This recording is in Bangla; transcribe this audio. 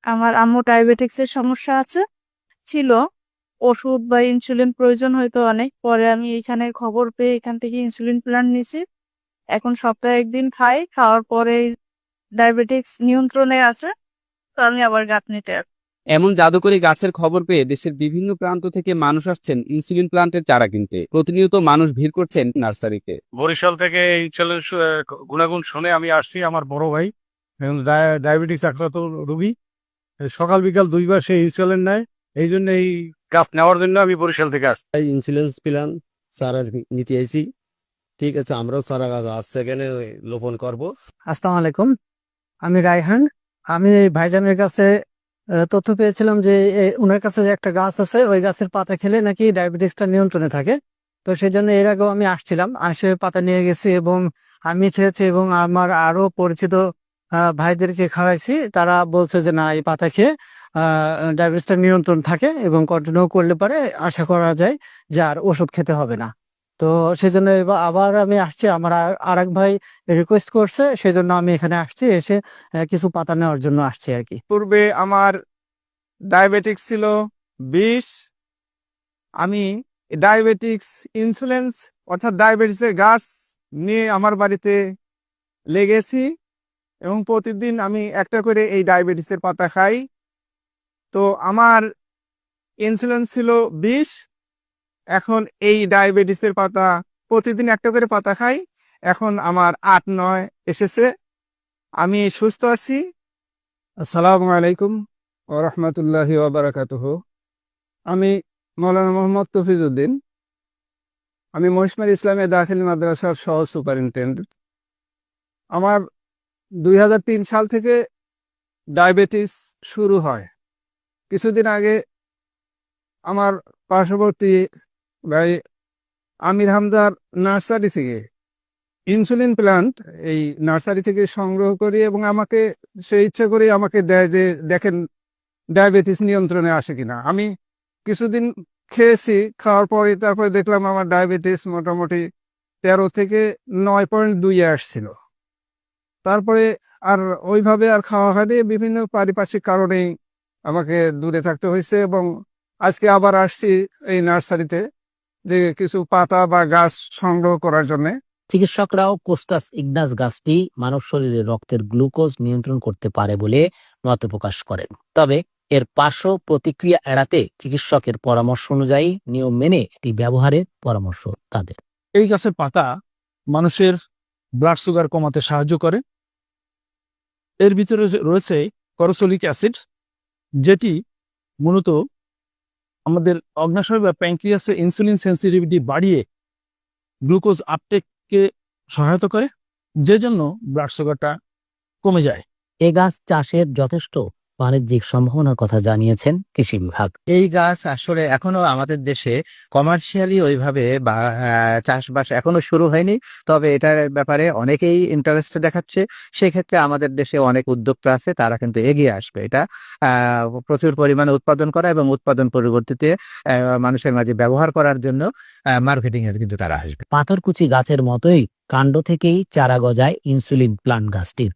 আমার আম্মু ডায়াবেটিক্সের সমস্যা আছে, ছিল। ওষুধ বা ইনসুলিন প্রয়োজন হয়তো অনেক, পরে আমি এখানের খবর পেয়ে এখান থেকে ইনসুলিন প্ল্যান্ট নিছি। এখন সপ্তাহে একদিন খাই, খাওয়ার পরে ডায়াবেটিক্স নিয়ন্ত্রণে আছে। তো আমি আবার গাঁথনিতে আছি। এমন জাদুকরি গাছের খবর পেয়ে দেশের বিভিন্ন প্রান্ত থেকে মানুষ আসছেন ইনসুলিন প্লান্টের চারা কিনতে। প্রতিনিয়ত মানুষ ভিড় করছেন নার্সারিতে। বরিশাল থেকে এই চ্যালেঞ্জ গুণাগুণ শুনে আমি আসছি। আমার বড় ভাই এখন ডায়াবেটিস আক্রান্ত রোগী, সকাল বিকাল দুইবার সে ইনসুলিন নেয়। এই জন্য এই গাছ নেওয়ার জন্য আমি বরিশাল থেকে আসছি। এই ইন্স্যুরেন্স প্ল্যান স্যারের নিতে আইছি। ঠিক আছে, আমরাও সারা গাছ সেখানে লোপন করব। আসসালামু আলাইকুম, আমি রায়হান। আমি ভাইজানের কাছে তথ্য পেয়েছিলাম যে ওনার কাছে যে একটা গাছ আছে, ওই গাছের পাতা খেলে নাকি ডায়াবেটিসটা নিয়ন্ত্রণে থাকে। তো সেই জন্য এর আগেও আমি আসছিলাম, আসে পাতা নিয়ে গেছি এবং আমি খেয়েছি এবং আমার আরো পরিচিত ভাইদেরকে খাওয়াইছি। তারা বলছে যে না, এই পাতা খেয়ে ডায়াবেটিসটা নিয়ন্ত্রণ থাকে এবং কন্টিনিউ করলে পরে আশা করা যায় যে আর ওষুধ খেতে হবে না। তো সেই জন্য এবার আবার আমি আসছি, আমার আরেক ভাই রিকোয়েস্ট করছে, সেই জন্য আমি এখানে আসছি, এসে কিছু পাতা নেওয়ার জন্য আসছি আর কি। পূর্বে আমার ডায়াবেটিক্স ছিল 20। আমি ডায়াবেটিক্স ইন্স্যুরেন্স অর্থাৎ ডায়াবেটিসের গাছ নিয়ে আমার বাড়িতে লেগেছি এবং প্রতিদিন আমি একটা করে এই ডায়াবেটিসের পাতা খাই। তো আমার ইন্স্যুরেন্স ছিল 20, এখন এই ডায়াবেটিসের পাতা প্রতিদিন একটা করে পাতা খাই, এখন আমার 8-9 এসেছে। আমি সুস্থ আছি। আসসালামু আলাইকুম ওয়া রাহমাতুল্লাহি ওয়া বারাকাতুহু। আমি মৌলানা মোহাম্মদ তফিজউদ্দিন। আমি মহিষমারী ইসলামিয়া দাখিল মাদ্রাসার সহ সুপারিনটেন্ডেন্ট। আমার 2003 সাল থেকে ডায়াবেটিস শুরু হয়। কিছুদিন আগে আমার পার্শ্ববর্তী ভাই আমির হামদার নার্সারি থেকে ইনসুলিন প্ল্যান্ট এই নার্সারি থেকে সংগ্রহ করি এবং আমাকে সে ইচ্ছে করে আমাকে দেয় যে দেখেন ডায়াবেটিস নিয়ন্ত্রণে আসে কিনা। আমি কিছুদিন খেয়েছি, খাওয়ার পরে তারপরে দেখলাম আমার ডায়াবেটিস মোটামুটি 13 থেকে 9.2 আসছিল। তারপরে আর ওইভাবে আর খাওয়া হয়নি, বিভিন্ন পারিপার্শ্বিক কারণেই আমাকে দূরে থাকতে হয়েছে এবং আজকে আবার আসছি এই নার্সারিতে যে কিছু পাতা বা গাছ সংগ্রহ করার জন্যে। চিকিৎসকরাও কোস্টাস ইগনাস গাছটি মানব শরীরে রক্তের গ্লুকোজ নিয়ন্ত্রণ করতে পারে বলে মত প্রকাশ করেন। তবে এর পার্শ্ব প্রতিক্রিয়া এড়াতে চিকিৎসকের পরামর্শ অনুযায়ী নিয়ম মেনে এটি ব্যবহারের পরামর্শ তাদের। এই গাছের পাতা মানুষের ব্লাড সুগার কমাতে সাহায্য করে। এর ভিতরে রয়েছে করসলিক অ্যাসিড, যেটি মূলত আমাদের অগ্নাশয় বা প্যানক্রিয়াসে ইনসুলিন সেন্সিটিভিটি বাড়িয়ে গ্লুকোজ আপটেককে সহায়তা করে, যে জন্য ব্লাড সুগারটা কমে যায়। এ গাছ চাষের যথেষ্ট বাণিজ্যিক সম্ভাবনার কথা জানিয়েছেন কৃষি বিভাগ। এই গাছ আসলে এখনো আমাদের দেশে কমার্শিয়ালি ওইভাবে বা চাষবাস এখনো শুরু হয়নি, তবে এটার ব্যাপারে অনেকেই ইন্টারেস্ট দেখাচ্ছে। সেক্ষেত্রে আমাদের দেশে অনেক উদ্যোক্তা আছে, তারা কিন্তু এগিয়ে আসবে এটা প্রচুর পরিমাণে উৎপাদন করা এবং উৎপাদন পরবর্তীতে মানুষের মাঝে ব্যবহার করার জন্য মার্কেটিং এ কিন্তু তারা আসবে। পাথরকুচি গাছের মতোই কাণ্ড থেকেই চারা গজায় ইনসুলিন প্লান্ট গাছটির।